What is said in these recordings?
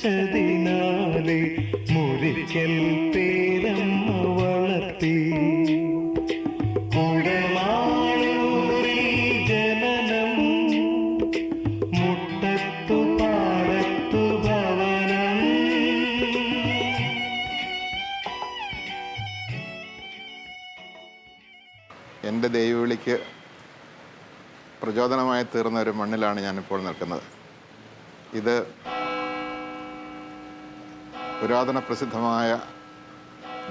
ജനിച്ചതിനാലെ മുറിക്കൽ പേരമ്മ വളർത്തി. കുടമാളൂരിൽ ജനനം, മുട്ടത്തു പാടത്തു ഭവനം. എൻ്റെ ദൈവവിളിക്ക് പ്രചോദനമായി തീർന്ന ഒരു മണ്ണിലാണ് ഞാനിപ്പോൾ നിൽക്കുന്നത്. ഇത് പുരാതന പ്രസിദ്ധമായ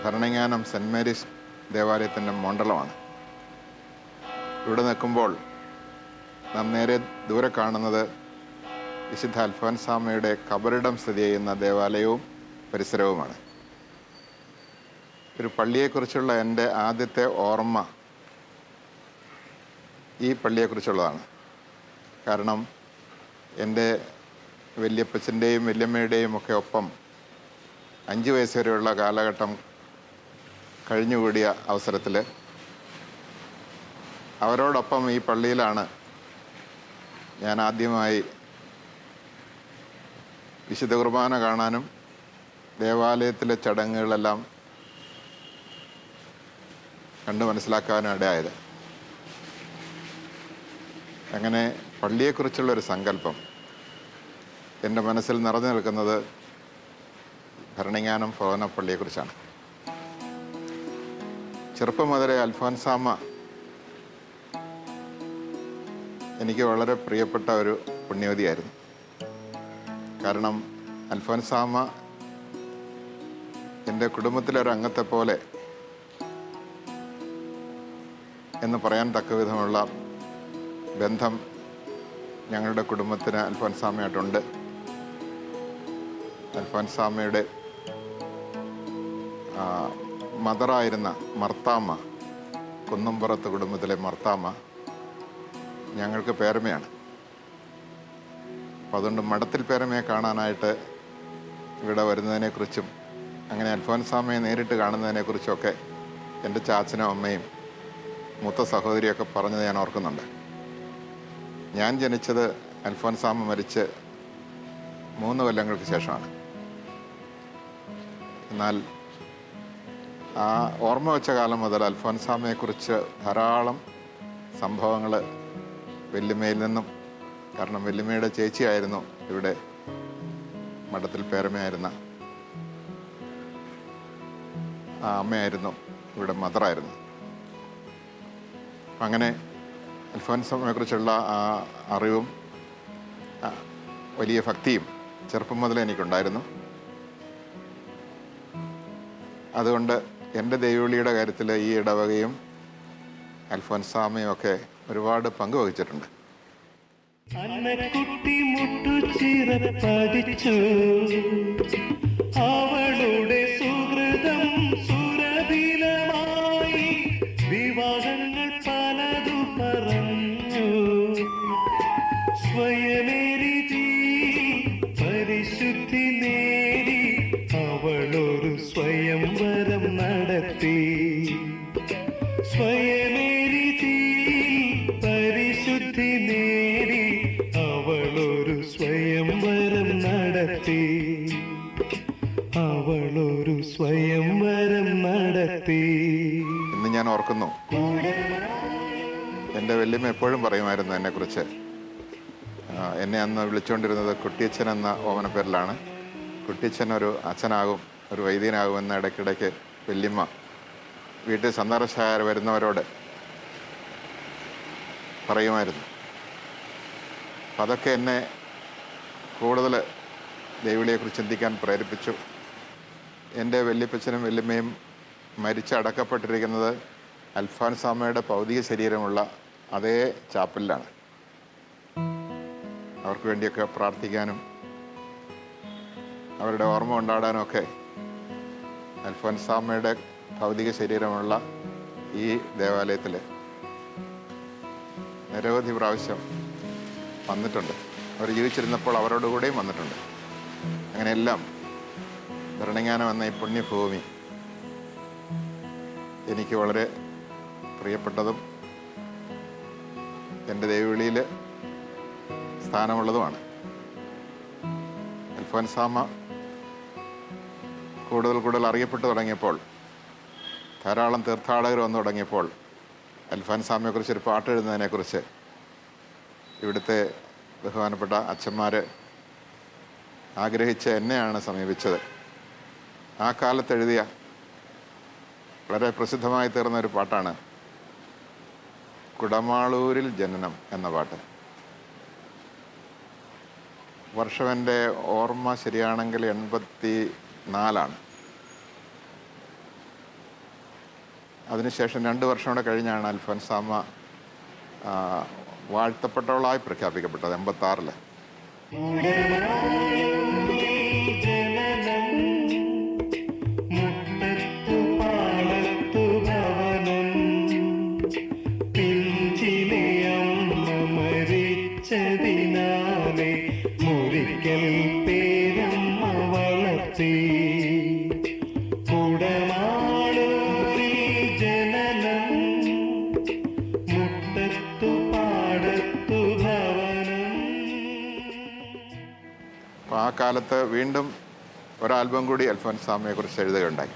ഭരണങ്ങാനം സെൻറ്റ് മേരീസ് ദേവാലയത്തിൻ്റെ മണ്ഡലമാണ്. ഇവിടെ നിൽക്കുമ്പോൾ നാം നേരെ ദൂരെ കാണുന്നത് വിശുദ്ധ അൽഫോൻസാമ്മയുടെ കബറിടം സ്ഥിതി ചെയ്യുന്ന ദേവാലയവും പരിസരവുമാണ്. ഒരു പള്ളിയെക്കുറിച്ചുള്ള എൻ്റെ ആദ്യത്തെ ഓർമ്മ ഈ പള്ളിയെക്കുറിച്ചുള്ളതാണ്. കാരണം എൻ്റെ വല്യപ്പച്ചൻ്റെയും വല്യമ്മയുടെയും ഒക്കെ ഒപ്പം 5 വയസ്സ് വരെയുള്ള കാലഘട്ടം കഴിഞ്ഞുകൂടിയ അവസരത്തിൽ അവരോടൊപ്പം ഈ പള്ളിയിലാണ് ഞാൻ ആദ്യമായി വിശുദ്ധ കുർബാന കാണാനും ദേവാലയത്തിലെ ചടങ്ങുകളെല്ലാം കണ്ടു മനസ്സിലാക്കാനും ഇടയായത്. അങ്ങനെ പള്ളിയെക്കുറിച്ചുള്ളൊരു സങ്കല്പം എൻ്റെ മനസ്സിൽ നിറഞ്ഞു നിൽക്കുന്നത് ഭരണങ്ങാനം ഭവന പള്ളിയെക്കുറിച്ചാണ്. ചെറുപ്പം മുതലേ അൽഫോൻസാമ്മ എനിക്ക് വളരെ പ്രിയപ്പെട്ട ഒരു പുണ്യവതിയായിരുന്നു. കാരണം അൽഫോൻസാമ്മ എൻ്റെ കുടുംബത്തിലൊരംഗത്തെ പോലെ എന്ന് പറയാൻ തക്ക വിധമുള്ള ബന്ധം ഞങ്ങളുടെ കുടുംബത്തിന് അൽഫോൻസാമ്മയായിട്ടുണ്ട്. അൽഫോൻസാമ്മയുടെ മദറായിരുന്ന മർത്താമ്മ, കുന്നംപുറത്ത് കുടുംബത്തിലെ മർത്താമ്മ ഞങ്ങൾക്ക് പേരമ്മയാണ്. അപ്പം അതുകൊണ്ട് മഠത്തിൽ പേരമ്മയെ കാണാനായിട്ട് ഇവിടെ വരുന്നതിനെക്കുറിച്ചും അങ്ങനെ അൽഫോൻസാമ്മയെ നേരിട്ട് കാണുന്നതിനെക്കുറിച്ചൊക്കെ എൻ്റെ ചാച്ചനും അമ്മയും മൂത്ത സഹോദരിയൊക്കെ പറഞ്ഞത് ഞാൻ ഓർക്കുന്നുണ്ട്. ഞാൻ ജനിച്ചത് അൽഫോൻസാമ്മ മരിച്ച് 3 കൊല്ലങ്ങൾക്ക് ശേഷമാണ്. എന്നാൽ ആ ഓർമ്മ വെച്ച കാലം മുതൽ അൽഫോൻസാമ്മയെക്കുറിച്ച് ധാരാളം സംഭവങ്ങൾ വല്യമ്മയിൽ നിന്നും, കാരണം വല്യമ്മയുടെ ചേച്ചിയായിരുന്നു ഇവിടെ മഠത്തിൽ പേരമ്മയായിരുന്ന ആ അമ്മയായിരുന്നു ഇവിടെ മദറായിരുന്നു. അങ്ങനെ അൽഫോൻസാമ്മയെക്കുറിച്ചുള്ള ആ അറിവും വലിയ ഭക്തിയും ചെറുപ്പം മുതലേ എനിക്കുണ്ടായിരുന്നു. അതുകൊണ്ട് എൻ്റെ ദൈവവിളിയുടെ കാര്യത്തിൽ ഈ ഇടവകയും അൽഫോൻസാമ്മയും ഒക്കെ ഒരുപാട് പങ്കുവഹിച്ചിട്ടുണ്ട്. അന്നക്കുട്ടി മുട്ടുചിറപ്പതിച്ചു, അവളുടെ സുഹൃതം സുരഭിലമായി, വിവാഹങ്ങൾ പലതു പറഞ്ഞു. സ്വയമേരി പരിശുദ്ധി നേടി അവളൊരു സ്വയംവരം നടത്തി. സ്വയമേരി പരിശുദ്ധി നേടി അവളൊരു സ്വയംവരം നടത്തി. അവളൊരു സ്വയംവരം നടത്തി. ഇന്ന് ഞാൻ ഓർക്കുന്നു, എൻ്റെ വല്യമ്മ എപ്പോഴും പറയുമായിരുന്നു എന്നെക്കുറിച്ച്. എന്നെ അന്ന് വിളിച്ചുകൊണ്ടിരുന്നത് കുട്ടിയച്ഛൻ എന്ന ഓമന പേരിലാണ്. കുട്ടിയച്ഛൻ ഒരു അച്ഛനാകും, ഒരു വൈദ്യനാകുമെന്ന് ഇടയ്ക്കിടയ്ക്ക് വല്യമ്മ വീട്ടിൽ സന്ദർശകർ വരുന്നവരോട് പറയുമായിരുന്നു. അപ്പം അതൊക്കെ എന്നെ കൂടുതൽ ദൈവവിളിയെക്കുറിച്ച് ചിന്തിക്കാൻ പ്രേരിപ്പിച്ചു. എൻ്റെ വല്യപ്പച്ചനും വല്യമ്മയും മരിച്ചടക്കപ്പെട്ടിരിക്കുന്നത് അൽഫോൻസാമ്മയുടെ ഭൗതിക ശരീരമുള്ള അതേ ചാപ്പലിലാണ്. അവർക്ക് വേണ്ടിയൊക്കെ പ്രാർത്ഥിക്കാനും അവരുടെ ഓർമ്മ കൊണ്ടാടാനും ഒക്കെ അൽഫോൻസാമ്മയുടെ ഭൗതിക ശരീരമുള്ള ഈ ദേവാലയത്തിൽ നിരവധി പ്രാവശ്യം വന്നിട്ടുണ്ട്. അവർ ജീവിച്ചിരുന്നപ്പോൾ അവരോടുകൂടെയും വന്നിട്ടുണ്ട്. അങ്ങനെയെല്ലാം ഭരണങ്ങാനം എന്ന ഈ പുണ്യഭൂമി എനിക്ക് വളരെ പ്രിയപ്പെട്ടതും എൻ്റെ ദൈവവിളിയിൽ സ്ഥാനമുള്ളതുമാണ്. അൽഫോൻസാമ്മ കൂടുതൽ കൂടുതൽ അറിയപ്പെട്ടു തുടങ്ങിയപ്പോൾ, ധാരാളം തീർത്ഥാടകർ വന്നു തുടങ്ങിയപ്പോൾ അൽഫോൻസാമ്മയെക്കുറിച്ച് ഒരു പാട്ട് എഴുതുന്നതിനെക്കുറിച്ച് ഇവിടുത്തെ ബഹുമാനപ്പെട്ട അച്ഛന്മാർ ആഗ്രഹിച്ച് എന്നെയാണ് സമീപിച്ചത്. ആ കാലത്ത് എഴുതിയ വളരെ പ്രസിദ്ധമായി തീർന്ന ഒരു പാട്ടാണ് കുടമാളൂരിൽ ജനനം എന്ന പാട്ട്. വർഷം എൻ്റെ ഓർമ്മ ശരിയാണെങ്കിൽ 84. അതിനുശേഷം 2 വർഷം കൂടെ കഴിഞ്ഞാണ് അൽഫോൻസാമ്മ വാഴ്ത്തപ്പെട്ടവളായി പ്രഖ്യാപിക്കപ്പെട്ടത് 86. മുരിക്കൽ പേരമ്മ വളർത്തി കുടമാളൂരിൽ ജനനം മുട്ടത്തു പാടത്തു ഭവനം. അപ്പോൾ ആ കാലത്ത് വീണ്ടും ഒരാൽബം കൂടി അൽഫോൻസാമ്മയെക്കുറിച്ച് എഴുതുകയുണ്ടായി.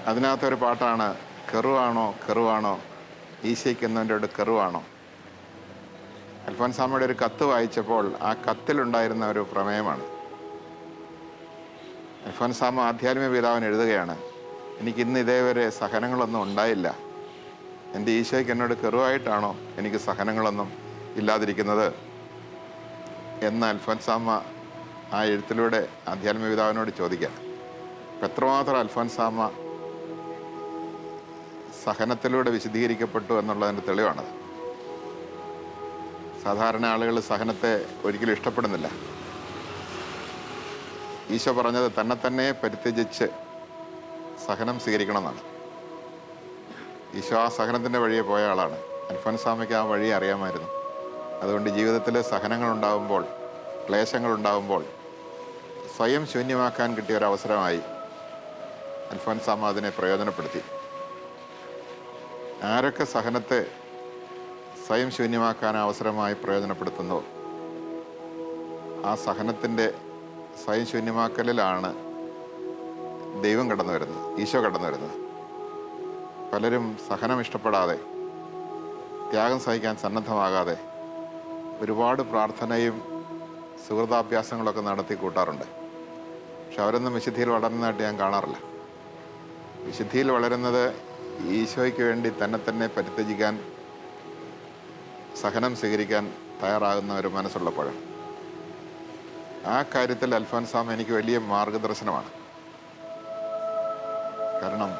അതിനകത്തൊരു പാട്ടാണ് കെറുവാണോ കെറുവാണോ ഈശയ്ക്കുന്നവൻ്റെ കെറുവാണോ. അൽഫോൻസാമ്മയുടെ ഒരു കത്ത് വായിച്ചപ്പോൾ ആ കത്തിലുണ്ടായിരുന്ന ഒരു പ്രമേയമാണ്. അൽഫോൻസാമ്മ ആധ്യാത്മിക പിതാവിന് എഴുതുകയാണ്, എനിക്കിന്ന് ഇതേവരെ സഹനങ്ങളൊന്നും ഉണ്ടായില്ല. എൻ്റെ ഈശോയ്ക്ക് എന്നോട് കെറുവായിട്ടാണോ എനിക്ക് സഹനങ്ങളൊന്നും ഇല്ലാതിരിക്കുന്നത് എന്ന് അൽഫോൻസാമ്മ ആ എഴുത്തിലൂടെ ആധ്യാത്മിക പിതാവിനോട് ചോദിക്കാം. അപ്പം എത്രമാത്രം അൽഫോൻസാമ്മ സഹനത്തിലൂടെ വിശദീകരിക്കപ്പെട്ടു എന്നുള്ളതിൻ്റെ തെളിവാണത്. സാധാരണ ആളുകൾ സഹനത്തെ ഒരിക്കലും ഇഷ്ടപ്പെടുന്നില്ല. ഈശോ പറഞ്ഞത് തന്നെ പരിത്യജിച്ച് സഹനം സ്വീകരിക്കണമെന്നാണ്. ഈശോ ആ സഹനത്തിൻ്റെ വഴിയെ പോയ ആളാണ്. അൽഫോൻസാമ്മയ്ക്ക് ആ വഴി അറിയാമായിരുന്നു. അതുകൊണ്ട് ജീവിതത്തിൽ സഹനങ്ങളുണ്ടാകുമ്പോൾ, ക്ലേശങ്ങളുണ്ടാകുമ്പോൾ സ്വയം ശൂന്യമാക്കാൻ കിട്ടിയ ഒരവസരമായി അൽഫോൻസാമ്മ അതിനെ പ്രയോജനപ്പെടുത്തി. ആരൊക്കെ സഹനത്തെ സ്വയം ശൂന്യമാക്കാൻ അവസരമായി പ്രയോജനപ്പെടുത്തുന്നു, ആ സഹനത്തിൻ്റെ സ്വയം ശൂന്യമാക്കലിലാണ് ദൈവം കടന്നു വരുന്നത്, ഈശോ കടന്നു വരുന്നത്. പലരും സഹനം ഇഷ്ടപ്പെടാതെ, ത്യാഗം സഹിക്കാൻ സന്നദ്ധമാകാതെ ഒരുപാട് പ്രാർത്ഥനയും സുഹൃതാഭ്യാസങ്ങളൊക്കെ നടത്തി കൂട്ടാറുണ്ട്. പക്ഷെ അവരൊന്നും വിശുദ്ധിയിൽ വളരുന്നതായിട്ട് ഞാൻ കാണാറില്ല. വിശുദ്ധിയിൽ വളരുന്നത് ഈശോയ്ക്ക് വേണ്ടി തന്നെ പരിത്യജിക്കാൻ, സഹനം സ്വീകരിക്കാൻ തയ്യാറാകുന്ന ഒരു മനസ്സുള്ളപ്പോഴാണ്. ആ കാര്യത്തിൽ അൽഫോൻസാമ്മ എനിക്ക് വലിയ മാർഗദർശനമാണ്. കാരണം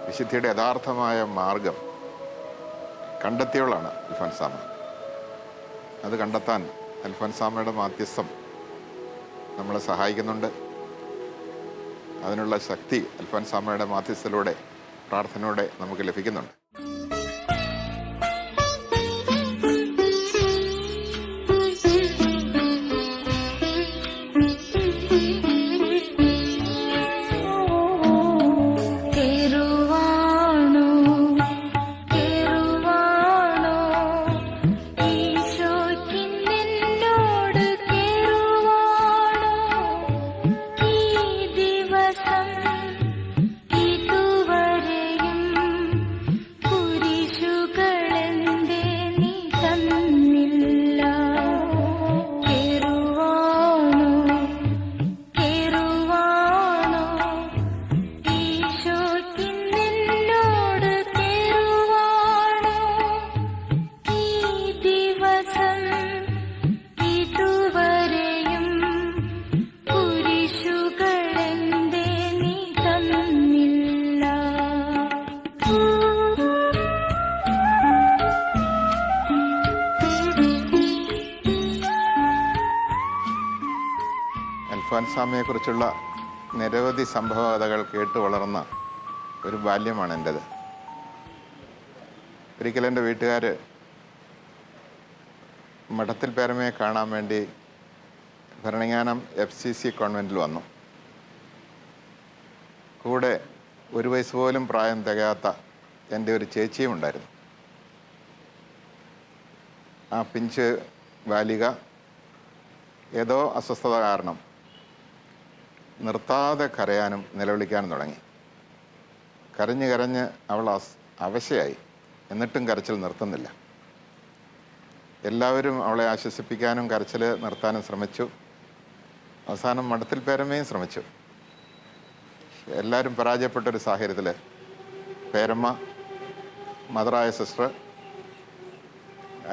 വിശുദ്ധിയുടെ യഥാർത്ഥമായ മാർഗം കണ്ടെത്തിയവളാണ് അൽഫോൻസാമ്മ. അത് കണ്ടെത്താൻ അൽഫോൻസാമ്മയുടെ മാധ്യസ്ഥം നമ്മളെ സഹായിക്കുന്നുണ്ട്. അതിനുള്ള ശക്തി അൽഫോൻസാമ്മയുടെ മാധ്യസ്ഥത്തിലൂടെ, പ്രാർത്ഥനയോടെ നമുക്ക് ലഭിക്കുന്നുണ്ട്. അൽഫോൻസാമ്മയെക്കുറിച്ചുള്ള നിരവധി സംഭവകഥകൾ കേട്ട് വളർന്ന ഒരു ബാല്യമാണ് എൻ്റേത്. ഒരിക്കലും എൻ്റെ വീട്ടുകാർ മഠത്തിൽ പേരമ്മയെ കാണാൻ വേണ്ടി ഭരണങ്ങാനം FCC കോൺവെൻറ്റിൽ വന്നു. കൂടെ 1 വയസ്സ് പോലും പ്രായം തികയാത്ത എൻ്റെ ഒരു ചേച്ചിയും ഉണ്ടായിരുന്നു. ആ പിഞ്ച് ബാലിക ഏതോ അസ്വസ്ഥത കാരണം നിർത്താതെ കരയാനും നിലവിളിക്കാനും തുടങ്ങി. കരഞ്ഞ് കരഞ്ഞ് അവൾ അവശയായി. എന്നിട്ടും കരച്ചിൽ നിർത്തുന്നില്ല. എല്ലാവരും അവളെ ആശ്വസിപ്പിക്കാനും കരച്ചിൽ നിർത്താനും ശ്രമിച്ചു. അവസാനം മഠത്തിൽ പേരമ്മയും ശ്രമിച്ചു. എല്ലാവരും പരാജയപ്പെട്ടൊരു സാഹചര്യത്തിൽ പേരമ്മ, മദറായ സിസ്റ്റർ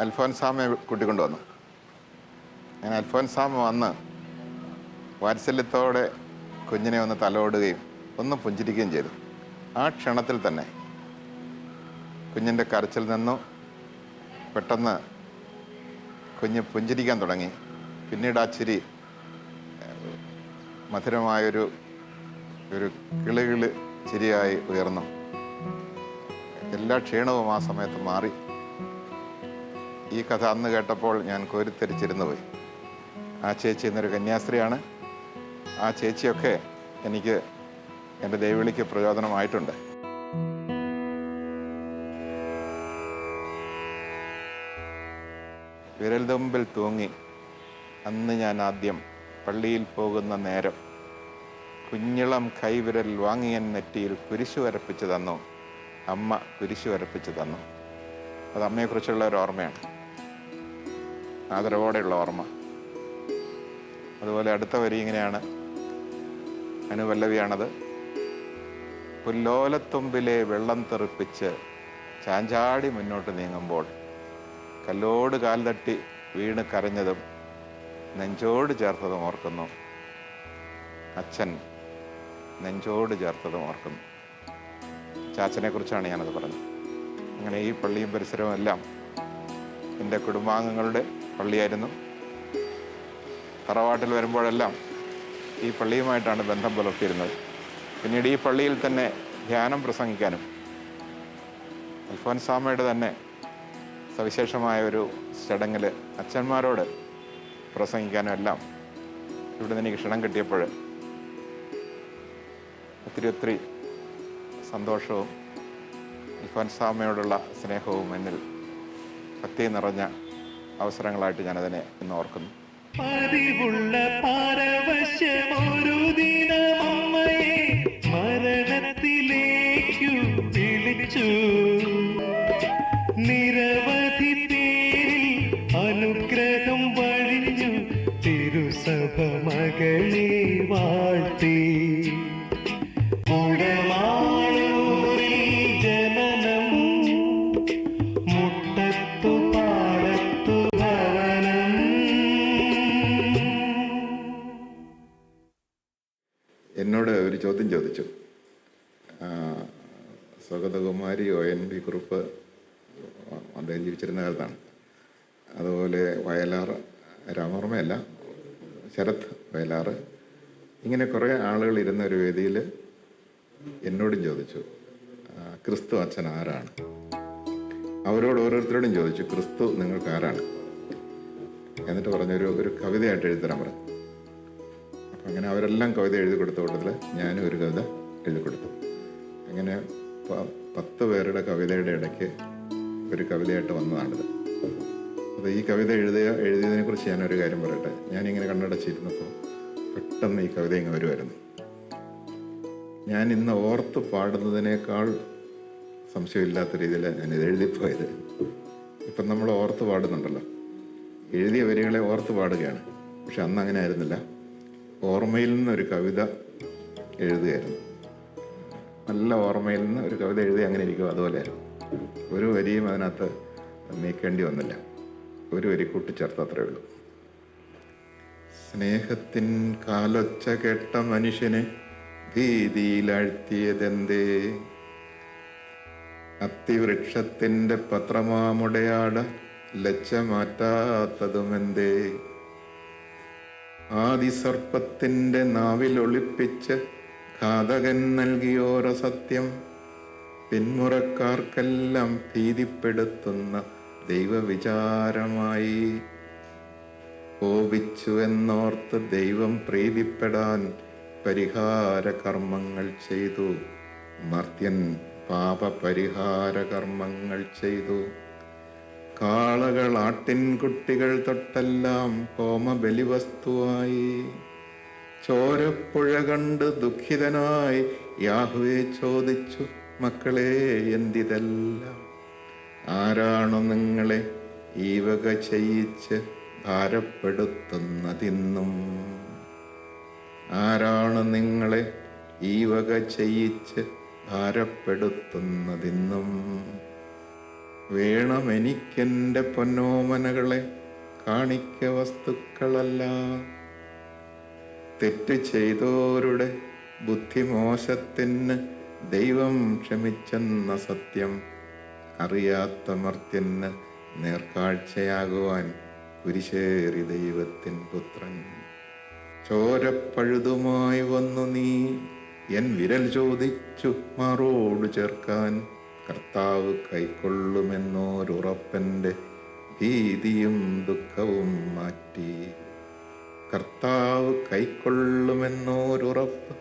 അൽഫോൻസാമയെ കൂട്ടിക്കൊണ്ടുവന്നു. അങ്ങനെ അൽഫോൻസാമ വന്ന് വാത്സല്യത്തോടെ കുഞ്ഞിനെ ഒന്ന് തലോടുകയും ഒന്ന് പുഞ്ചിരിക്കുകയും ചെയ്തു. ആ ക്ഷണത്തിൽ തന്നെ കുഞ്ഞിൻ്റെ കരച്ചിൽ നിന്നു പെട്ടെന്ന് കുഞ്ഞ് പുഞ്ചിരിക്കാൻ തുടങ്ങി. പിന്നീട് ആ ചിരി മധുരമായൊരു കിളികിളി ചിരിയായി ഉയർന്നു. എല്ലാ ക്ഷീണവും ആ സമയത്ത് മാറി. ഈ കഥ അന്ന് കേട്ടപ്പോൾ ഞാൻ കോരിത്തെരിച്ചിരുന്നു പോയി. ആ ചേച്ചി ഇന്നൊരു കന്യാസ്ത്രീയാണ്. ആ ചേച്ചിയൊക്കെ എനിക്ക് എൻ്റെ ദൈവവിളിക്ക് പ്രചോദനമായിട്ടുണ്ട്. വിരൽതുമ്പിൽ തൂങ്ങി അന്ന് ഞാൻ ആദ്യം പള്ളിയിൽ പോകുന്ന നേരം കുഞ്ഞിളം കൈവിരൽ വാങ്ങിയൻ നെറ്റിയിൽ കുരിശു വരപ്പിച്ചു തന്നു. അമ്മ കുരിശു വരപ്പിച്ചു തന്നു. അത് അമ്മയെക്കുറിച്ചുള്ള ഒരു ഓർമ്മയാണ്, ആദരവോടെയുള്ള ഓർമ്മ. അതുപോലെ അടുത്ത വരി ഇങ്ങനെയാണ്, അനുപല്ലവിയാണത്. പുല്ലോലത്തുമ്പിലെ വെള്ളം തെറിപ്പിച്ച് ചാഞ്ചാടി മുന്നോട്ട് നീങ്ങുമ്പോൾ കല്ലോട് കാൽ തട്ടി വീണ് കരഞ്ഞതും നെഞ്ചോട് ചേർത്തതും ഓർക്കുന്നു. അച്ഛൻ നെഞ്ചോട് ചേർത്തതും ഓർക്കുന്നു. ചാച്ചനെ കുറിച്ചാണ് ഞാനത് പറഞ്ഞത്. അങ്ങനെ ഈ പള്ളിയും പരിസരവും എല്ലാം എൻ്റെ കുടുംബാംഗങ്ങളുടെ പള്ളിയായിരുന്നു. തറവാട്ടിൽ വരുമ്പോഴെല്ലാം ഈ പള്ളിയുമായിട്ടാണ് ബന്ധം പുലർത്തിയിരുന്നത്. പിന്നീട് ഈ പള്ളിയിൽ തന്നെ ധ്യാനം പ്രസംഗിക്കാനും അൽഫോൻസാമയുടെ തന്നെ സവിശേഷമായ ഒരു ചടങ്ങിൽ അച്ഛന്മാരോട് പ്രസംഗിക്കാനും എല്ലാം ഇവിടെ നിന്ന് എനിക്ക് ക്ഷണം കിട്ടിയപ്പോൾ ഒത്തിരി സന്തോഷവും അൽഫോൻസാമയോടുള്ള സ്നേഹവും എന്നിൽ ഭക്തി നിറഞ്ഞ അവസരങ്ങളായിട്ട് ഞാനതിനെ ഇന്ന് ഓർക്കുന്നു. പതിവുള്ള പരവശമൊരു ദിനമമ്മയെ മരണത്തിലേക്കു വിളിച്ചു. നിരവധി പേരിൽ അനുഗ്രഹം വഴിഞ്ഞു തിരുസഭ മകളെ വാഴ്ത്തി. കുടമാളൂരിൽ ജനനം, മുട്ടത്തു പാടത്തു ഭവനം. എന്നോട് ഒരു ചോദ്യം ചോദിച്ചു. സ്വഗതകുമാരി ONV കുറുപ്പ് അദ്ദേഹം ജീവിച്ചിരുന്ന കാലത്താണ്. അതുപോലെ വയലാർ, രാമവർമ്മയല്ല, ശരത് വയലാർ, ഇങ്ങനെ കുറേ ആളുകൾ ഇരുന്ന ഒരു വേദിയിൽ എന്നോടും ചോദിച്ചു ക്രിസ്തു അച്ഛൻ ആരാണ്. അവരോട് ഓരോരുത്തരോടും ചോദിച്ചു ക്രിസ്തു നിങ്ങൾക്ക് ആരാണ്. എന്നിട്ട് പറഞ്ഞൊരു കവിതയായിട്ട് എഴുതരാൻ പറഞ്ഞു. അപ്പം അങ്ങനെ അവരെല്ലാം കവിത എഴുതി കൊടുത്ത കൂട്ടത്തിൽ ഞാനും ഒരു കവിത എഴുതി കൊടുത്തു. അങ്ങനെ 10 പേരുടെ കവിതയുടെ ഇടയ്ക്ക് ഒരു കവിതയായിട്ട് വന്നതാണിത്. അപ്പോൾ ഈ കവിത എഴുതിയതിനെ കുറിച്ച് ഞാനൊരു കാര്യം പറയട്ടെ. ഞാനിങ്ങനെ കണ്ണടച്ചിരുന്നപ്പോൾ പെട്ടെന്ന് ഈ കവിത ഇങ്ങനെ വരുമായിരുന്നു. ഞാൻ ഇന്ന് ഓർത്ത് പാടുന്നതിനേക്കാൾ സംശയമില്ലാത്ത രീതിയിൽ ഞാനിത് എഴുതിപ്പോയത്. ഇപ്പം നമ്മൾ ഓർത്ത് പാടുന്നുണ്ടല്ലോ, എഴുതിയ വരികളെ ഓർത്ത് പാടുകയാണ്. പക്ഷെ അന്ന് അങ്ങനെ ആയിരുന്നില്ല. ഓർമ്മയിൽ നിന്നൊരു കവിത എഴുതുകയായിരുന്നു. നല്ല ഓർമ്മയിൽ നിന്ന് ഒരു കവിത എഴുതി അങ്ങനെ ഇരിക്കും. അതുപോലെയായിരുന്നു. ഒരു വരിയും അതിനകത്ത് നീക്കേണ്ടി വന്നില്ല. ഒരു വരി കൂട്ടിച്ചേർത്ത് അത്രയേ ഉള്ളൂ. സ്നേഹത്തിൻ കാലൊച്ച കേട്ട മനുഷ്യനെ ഭീതിയിലാഴ്ത്തിയതെന്തേ? അത്തിവൃക്ഷത്തിൻ്റെ പത്രമാമുടയാട ലജ്ജ മാറ്റാത്തതുമെന്തേ? ആദിസർപ്പത്തിൻ്റെ നാവിലൊളിപ്പിച്ച് ഘാതകൻ നൽകിയോരസത്യം പിന്മുറക്കാർക്കെല്ലാം ഭീതിപ്പെടുത്തുന്ന ദൈവവിചാരമായി. കോപിച്ചു എന്നോർത്ത് ദൈവം പ്രീതിപ്പെടാൻ പരിഹാര കർമ്മങ്ങൾ ചെയ്തു. മർത്യൻ പാപപരിഹാര കർമ്മങ്ങൾ ചെയ്തു. കാളകൾ ആട്ടിൻകുട്ടികൾ തൊട്ടെല്ലാം ഹോമബലിവസ്തുവായി. ചോരപ്പുഴ കണ്ട് ദുഃഖിതനായി യാഹ്വേ ചോദിച്ചു, മക്കളെ എന്തിതെല്ലാം? ആരാണു നിങ്ങളെ ഈ വക ചെയ്യിച്ച് ഭാരപ്പെടുത്തുന്നതിന്നും? ആരാണ് നിങ്ങളെ ഈ വക ചെയ്യിച്ച് ഭാരപ്പെടുത്തുന്നതിന്നും? വേണമെനിക്കെൻ്റെ പൊന്നോമനകളെ കാണിക്ക വസ്തുക്കളല്ല, തെറ്റ് ചെയ്തോരുടെ ബുദ്ധിമോശത്തിന് ദൈവം ക്ഷമിച്ചെന്ന സത്യം അറിയാത്ത മർത്യന് നേർക്കാഴ്ചയാകുവാൻ കുരിശേറി ദൈവത്തിൻ പുത്രൻ. ചോരപ്പഴുതുമായി വന്നു നീ എൻ വിരൽ ചോദിച്ചു മാറോട് ചേർക്കാൻ, കർത്താവ് കൈക്കൊള്ളുമെന്നോരുറപ്പൻ്റെ ഭീതിയും ദുഃഖവും മാറ്റി. കർത്താവ് കൈക്കൊള്ളുമെന്നോരുറപ്പ്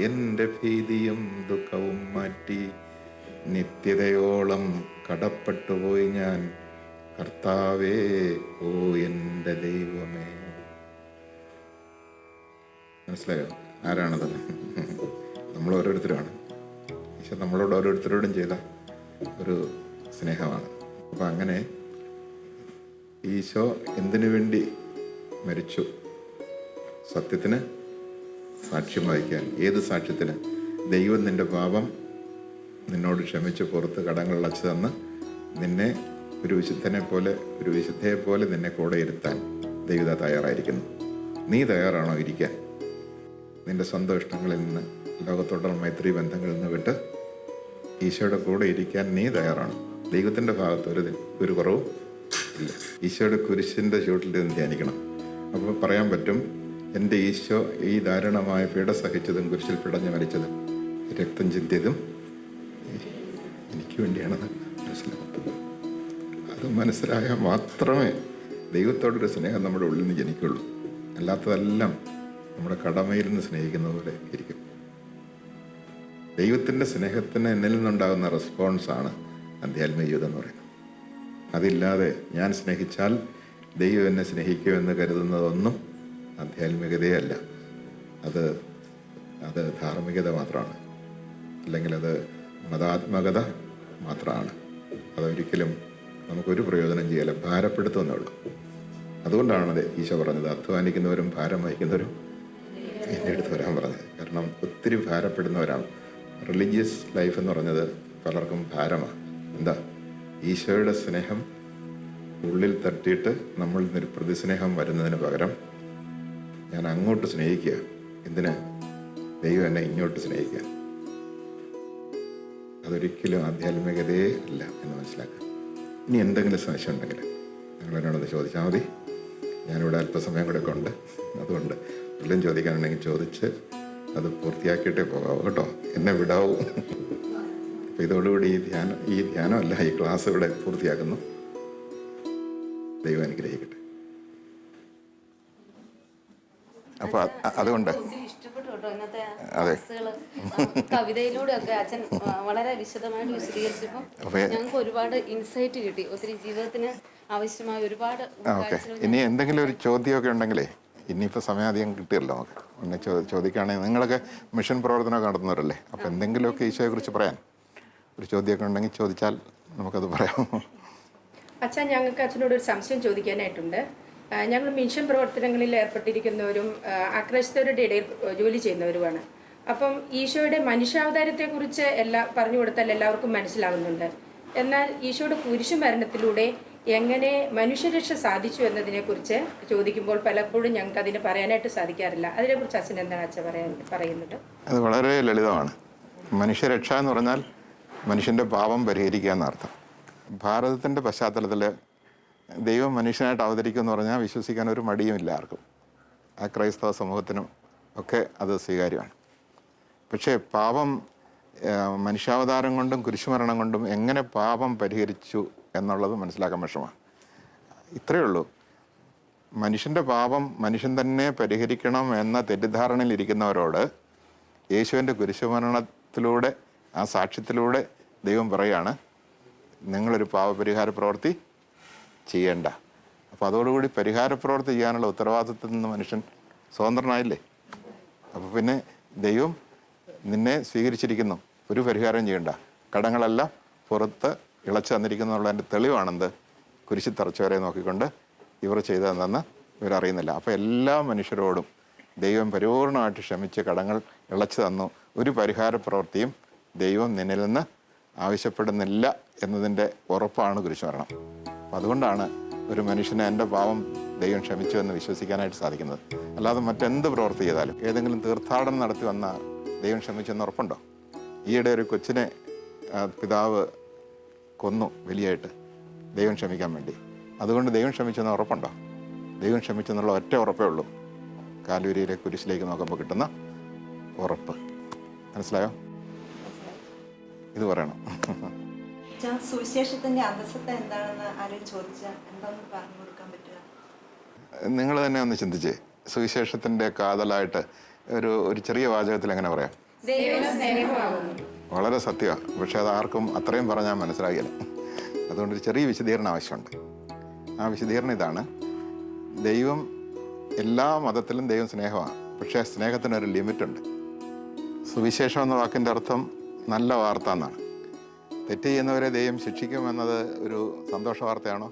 എൻ്റെ ഭീതിയും ദുഃഖവും മാറ്റി. നിത്യതയോളം കടപ്പെട്ടുപോയി ഞാൻ, കർത്താവേ ഓ എൻ്റെ ദൈവമേ. മനസ്സിലായോ? ആരാണത്? നമ്മൾ ഓരോരുത്തരുമാണ്. പക്ഷെ നമ്മളോട് ഓരോരുത്തരോടും ചെയ്ത ഒരു സ്നേഹമാണ്. അപ്പം അങ്ങനെ ഈശോ എന്തിനു വേണ്ടി മരിച്ചു? സത്യത്തിന് സാക്ഷ്യം വഹിക്കാൻ. ഏത് സാക്ഷ്യത്തിന്? ദൈവം നിൻ്റെ പാപം നിന്നോട് ക്ഷമിച്ച് പുറത്ത് കടങ്ങൾ അടച്ചു തന്ന് നിന്നെ ഒരു വിശുദ്ധനെ പോലെ, ഒരു വിശുദ്ധയെ പോലെ നിന്നെ കൂടെ ഇരുത്താൻ ദൈവത തയ്യാറായിരിക്കുന്നു. നീ തയ്യാറാണോ ഇരിക്കാൻ? നിൻ്റെ സ്വന്തം ഇഷ്ടങ്ങളിൽ നിന്ന്, ലോകത്തോടുള്ള മൈത്രി ബന്ധങ്ങളിൽ നിന്ന് വിട്ട് ഈശോയുടെ കൂടെ ഇരിക്കാൻ നീ തയ്യാറാണ്? ദൈവത്തിൻ്റെ ഭാഗത്ത് ഒരു കുറവും ഇല്ല. ഈശോയുടെ കുരിശിൻ്റെ ചുവട്ടിൽ നിന്ന് ധ്യാനിക്കണം. അപ്പോൾ പറയാൻ പറ്റും, എൻ്റെ ഈശോ ഈ ദാരുണമായ പീഡ സഹിച്ചതും കുരിശിൽ പിടഞ്ഞു മരിച്ചതും രക്തം ചിന്തിയതും എനിക്ക് വേണ്ടിയാണെന്ന് മനസ്സിലാവും. അത് മനസ്സിലായാൽ മാത്രമേ ദൈവത്തോടൊരു സ്നേഹം നമ്മുടെ ഉള്ളിൽ നിന്ന് ജനിക്കുള്ളൂ. അല്ലാത്തതെല്ലാം നമ്മുടെ കടമയിൽ നിന്ന് സ്നേഹിക്കുന്ന പോലെ ഇരിക്കും. ദൈവത്തിൻ്റെ സ്നേഹത്തിന് എന്നിൽ നിന്നുണ്ടാകുന്ന റെസ്പോൺസാണ് ആധ്യാത്മിക ജീവിതം എന്ന് പറയുന്നത്. അതില്ലാതെ ഞാൻ സ്നേഹിച്ചാൽ ദൈവം എന്നെ സ്നേഹിക്കുമെന്ന് കരുതുന്നതൊന്നും ആധ്യാത്മികതയല്ല. അത് ധാർമ്മികത മാത്രമാണ്, അല്ലെങ്കിൽ അത് മതാത്മകത മാത്രമാണ്. അതൊരിക്കലും നമുക്കൊരു പ്രയോജനം ചെയ്യല, ഭാരപ്പെടുത്തുമെന്നേ ഉള്ളൂ. അതുകൊണ്ടാണ് ഈശോ പറഞ്ഞത്, അധ്വാനിക്കുന്നവരും ഭാരം വഹിക്കുന്നവരും എൻ്റെ അടുത്ത് വരാൻ പറഞ്ഞത്. കാരണം ഒത്തിരി ഭാരപ്പെടുന്നവരാണ്. റിലീജിയസ് ലൈഫ് എന്ന് പറഞ്ഞത് പലർക്കും ഭാരമാണ്. എന്താ? ഈശോയുടെ സ്നേഹം ഉള്ളിൽ തട്ടിയിട്ട് നമ്മളിൽ നിന്നൊരു പ്രതിസ്നേഹം വരുന്നതിന് പകരം ഞാൻ അങ്ങോട്ട് സ്നേഹിക്കുക. എന്തിന്? ദൈവം എന്നെ ഇങ്ങോട്ട് സ്നേഹിക്കുക. അതൊരിക്കലും ആധ്യാത്മികതയേ അല്ല എന്ന് മനസ്സിലാക്കുക. ഇനി എന്തെങ്കിലും സംശയം ഉണ്ടെങ്കിൽ നിങ്ങൾ എന്നോടത് ചോദിച്ചാൽ മതി. ഞാനിവിടെ അല്പസമയം കൂടെ ഒക്കെ ഉണ്ട്. അതുകൊണ്ട് എല്ലാം ചോദിക്കാനുണ്ടെങ്കിൽ ചോദിച്ച് അത് പൂർത്തിയാക്കിയിട്ടേ പോകാവൂ കേട്ടോ. എന്നെ വിടാവൂ. അപ്പം ഇതോടുകൂടി ഈ ധ്യാനമല്ല, ഈ ക്ലാസ് ഇവിടെ പൂർത്തിയാക്കുന്നു. ദൈവം അനുഗ്രഹിക്കട്ടെ. അപ്പോൾ അതുകൊണ്ട് അതെ, കവിതയിലൂടെ ഒക്കെ അച്ഛൻ വളരെ വിശദമായിട്ട് വിശദീകരിച്ചപ്പോൾ ഞങ്ങൾക്ക് ഒരുപാട് ഇൻസൈറ്റ് കിട്ടി. ഒത്തിരി ജീവിതത്തിന് ആവശ്യമായ ഒരുപാട്. ഓക്കെ, ഇനി എന്തെങ്കിലും ഒരു ചോദ്യമൊക്കെ ഉണ്ടെങ്കിലേ, ഇനിയിപ്പോൾ സമയം അധികം കിട്ടിയല്ലോ നമുക്ക്, ഒന്ന് ചോദിക്കുകയാണെങ്കിൽ നിങ്ങളൊക്കെ മിഷൻ പ്രവർത്തനമൊക്കെ നടത്തുന്നവരല്ലേ, അപ്പോൾ എന്തെങ്കിലുമൊക്കെ ഈശോയെക്കുറിച്ച് പറയാൻ ഒരു ചോദ്യമൊക്കെ ഉണ്ടെങ്കിൽ ചോദിച്ചാൽ നമുക്കത് പറയാം. അച്ഛാ, ഞങ്ങൾക്ക് അച്ഛനോട് ഒരു സംശയം ചോദിക്കാനായിട്ടുണ്ട്. ഞങ്ങൾ മിഷൻ പ്രവർത്തനങ്ങളിൽ ഏർപ്പെട്ടിരിക്കുന്നവരും അക്രൈസ്തവരുടെ ഇടയിൽ ജോലി ചെയ്യുന്നവരുമാണ്. അപ്പം ഈശോയുടെ മനുഷ്യാവതാരത്തെക്കുറിച്ച് പറഞ്ഞു കൊടുത്താൽ എല്ലാവർക്കും മനസ്സിലാവുന്നുണ്ട്. എന്നാൽ ഈശോയുടെ കുരിശു മരണത്തിലൂടെ എങ്ങനെ മനുഷ്യരക്ഷ സാധിച്ചു എന്നതിനെക്കുറിച്ച് ചോദിക്കുമ്പോൾ പലപ്പോഴും ഞങ്ങൾക്ക് അതിന് പറയാനായിട്ട് സാധിക്കാറില്ല. അതിനെക്കുറിച്ച് അച്ഛൻ എന്താണ് അച്ഛൻ പറയുന്നത്? അത് വളരെ ലളിതമാണ്. മനുഷ്യരക്ഷ എന്ന് പറഞ്ഞാൽ മനുഷ്യൻ്റെ പാപം പരിഹരിക്കുക എന്നർത്ഥം. ഭാരതത്തിൻ്റെ പശ്ചാത്തലത്തിൽ ദൈവം മനുഷ്യനായിട്ട് അവതരിക്കുമെന്ന് പറഞ്ഞാൽ വിശ്വസിക്കാൻ ഒരു മടിയുമില്ല ആർക്കും. ആ ക്രൈസ്തവ സമൂഹത്തിനും ഒക്കെ അത് സ്വീകാര്യമാണ്. പക്ഷേ പാപം മനുഷ്യാവതാരം കൊണ്ടും കുരിശുമരണം കൊണ്ടും എങ്ങനെ പാപം പരിഹരിച്ചു എന്നുള്ളത് മനസ്സിലാക്കാൻ വിഷമമാണ്. ഇത്രയേ ഉള്ളൂ. മനുഷ്യൻ്റെ പാപം മനുഷ്യൻ തന്നെ പരിഹരിക്കണം എന്ന തെറ്റിദ്ധാരണയിലിരിക്കുന്നവരോട് യേശുവിൻ്റെ കുരിശുമരണത്തിലൂടെ, ആ സാക്ഷ്യത്തിലൂടെ ദൈവം പറയുകയാണ്, നിങ്ങളൊരു പാപപരിഹാര പ്രവൃത്തി ചെയ്യേണ്ട. അപ്പോൾ അതോടുകൂടി പരിഹാര പ്രവൃത്തി ചെയ്യാനുള്ള ഉത്തരവാദിത്വത്തിൽ നിന്ന് മനുഷ്യൻ സ്വതന്ത്രനായില്ലേ. അപ്പോൾ പിന്നെ ദൈവം നിന്നെ സ്വീകരിച്ചിരിക്കുന്നു, ഒരു പരിഹാരം ചെയ്യണ്ട, കടങ്ങളെല്ലാം പുറത്ത് ഇളച്ചു തന്നിരിക്കുന്നുള്ളതിൻ്റെ തെളിവാണെന്ത്? കുരിശിൽ തറച്ചവരെ നോക്കിക്കൊണ്ട് ഇവർ ചെയ്തതെന്ന് ഇവരറിയുന്നില്ല. അപ്പോൾ എല്ലാ മനുഷ്യരോടും ദൈവം പരിപൂർണമായിട്ട് ക്ഷമിച്ച് കടങ്ങൾ ഇളച്ചു തന്നു. ഒരു പരിഹാര പ്രവൃത്തിയും ദൈവം നിന്നിൽ നിന്ന് ആവശ്യപ്പെടുന്നില്ല എന്നതിൻ്റെ ഉറപ്പാണ് കുരിശുമരണം. അപ്പം അതുകൊണ്ടാണ് ഒരു മനുഷ്യനെ എൻ്റെ പാവം ദൈവം ക്ഷമിച്ചു എന്ന് വിശ്വസിക്കാനായിട്ട് സാധിക്കുന്നത്. അല്ലാതെ മറ്റെന്ത് പ്രവൃത്തി ചെയ്താലും, ഏതെങ്കിലും തീർത്ഥാടനം നടത്തി വന്ന ദൈവം ക്ഷമിച്ചെന്ന് ഉറപ്പുണ്ടോ? ഈയിടെ ഒരു കൊച്ചിനെ പിതാവ് കൊന്നു വലിയായിട്ട് ദൈവം ക്ഷമിക്കാൻ വേണ്ടി. അതുകൊണ്ട് ദൈവം ക്ഷമിച്ചെന്ന് ഉറപ്പുണ്ടോ? ദൈവം ക്ഷമിച്ചെന്നുള്ള ഒറ്റ ഉറപ്പേ ഉള്ളൂ, കാൽവരിയിലെ കുരിശിലേക്ക് നോക്കുമ്പോൾ കിട്ടുന്ന ഉറപ്പ്. മനസ്സിലായോ? ഇത് പറയണം. സുവിശേഷത്തിന്റെ അന്തസ്സത്ത എന്താണെന്ന് ആരും ചോദിച്ചാൽ എന്താണെന്ന് പറഞ്ഞു കൊടുക്കാൻ പറ്റുക? നിങ്ങൾ തന്നെ ഒന്ന് ചിന്തിച്ചേ. സുവിശേഷത്തിൻ്റെ കാതലായിട്ട് ഒരു ചെറിയ വാചകത്തിൽ എങ്ങനെ പറയാം? വളരെ സത്യമാണ്. പക്ഷെ അത് ആർക്കും അത്രയും പറഞ്ഞാൽ മനസ്സിലാകില്ല. അതുകൊണ്ടൊരു ചെറിയ വിശദീകരണം ആവശ്യമുണ്ട്. ആ വിശദീകരണം ഇതാണ്: ദൈവം എല്ലാ മതത്തിലും ദൈവം സ്നേഹമാണ്. പക്ഷേ സ്നേഹത്തിനൊരു ലിമിറ്റുണ്ട്. സുവിശേഷം എന്ന വാക്കിൻ്റെ അർത്ഥം നല്ല വാർത്ത എന്നാണ്. തെറ്റ് ചെയ്യുന്നവരെ ദൈവം ശിക്ഷിക്കുമെന്നത് ഒരു സന്തോഷ വാർത്തയാണോ?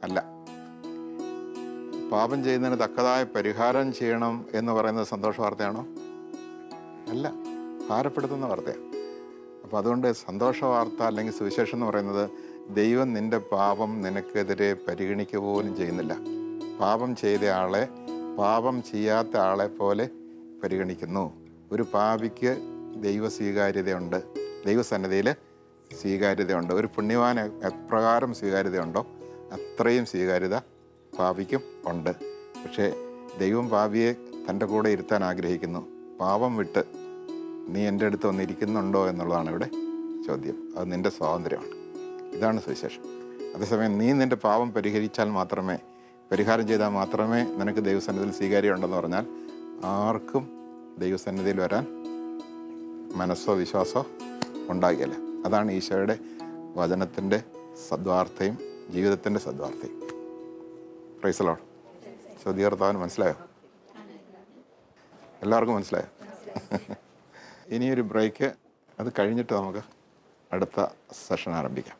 അല്ല. പാപം ചെയ്യുന്നതിന് തക്കതായ പരിഹാരം ചെയ്യണം എന്ന് പറയുന്നത് സന്തോഷ വാർത്തയാണോ? അല്ല, ഭാരപ്പെടുത്തുന്ന വാർത്തയാണ്. അപ്പോൾ അതുകൊണ്ട് സന്തോഷ വാർത്ത അല്ലെങ്കിൽ സുവിശേഷം എന്ന് പറയുന്നത് ദൈവം നിൻ്റെ പാപം നിനക്കെതിരെ പരിഗണിക്കുക പോലും ചെയ്യുന്നില്ല. പാപം ചെയ്ത ആളെ പാപം ചെയ്യാത്ത ആളെ പോലെ പരിഗണിക്കുന്നു. ഒരു പാപിക്ക് ദൈവ സ്വീകാര്യതയുണ്ട്, ദൈവസന്നിധിയിൽ സ്വീകാര്യതയുണ്ട്. ഒരു പുണ്യവാന് എപ്രകാരം സ്വീകാര്യതയുണ്ടോ അത്രയും സ്വീകാര്യത പാപിക്കും ഉണ്ട്. പക്ഷേ ദൈവം പാപിയെ തൻ്റെ കൂടെ ഇരുത്താൻ ആഗ്രഹിക്കുന്നു. പാപം വിട്ട് നീ എൻ്റെ അടുത്ത് വന്നിരിക്കുന്നുണ്ടോ എന്നുള്ളതാണ് ഇവിടെ ചോദ്യം. അത് നിൻ്റെ സ്വാതന്ത്ര്യമാണ്. ഇതാണ് സുവിശേഷം. അതേസമയം നീ നിൻ്റെ പാപം പരിഹാരം ചെയ്താൽ മാത്രമേ നിനക്ക് ദൈവസന്നിധിയിൽ സ്വീകാര്യമുണ്ടെന്ന് പറഞ്ഞാൽ ആർക്കും ദൈവസന്നിധിയിൽ വരാൻ മനസ്സോ വിശ്വാസമോ ഉണ്ടാകില്ല. അതാണ് ഈശോയുടെ വചനത്തിൻ്റെ സദ്വാർത്തയും ജീവിതത്തിൻ്റെ സദ്വാർത്തയും. Praise the Lord. ചോദ്യകർത്താവിന് മനസ്സിലായോ? എല്ലാവർക്കും മനസ്സിലായോ? ഇനിയൊരു ബ്രേക്ക്. അത് കഴിഞ്ഞിട്ട് നമുക്ക് അടുത്ത സെഷൻ ആരംഭിക്കാം.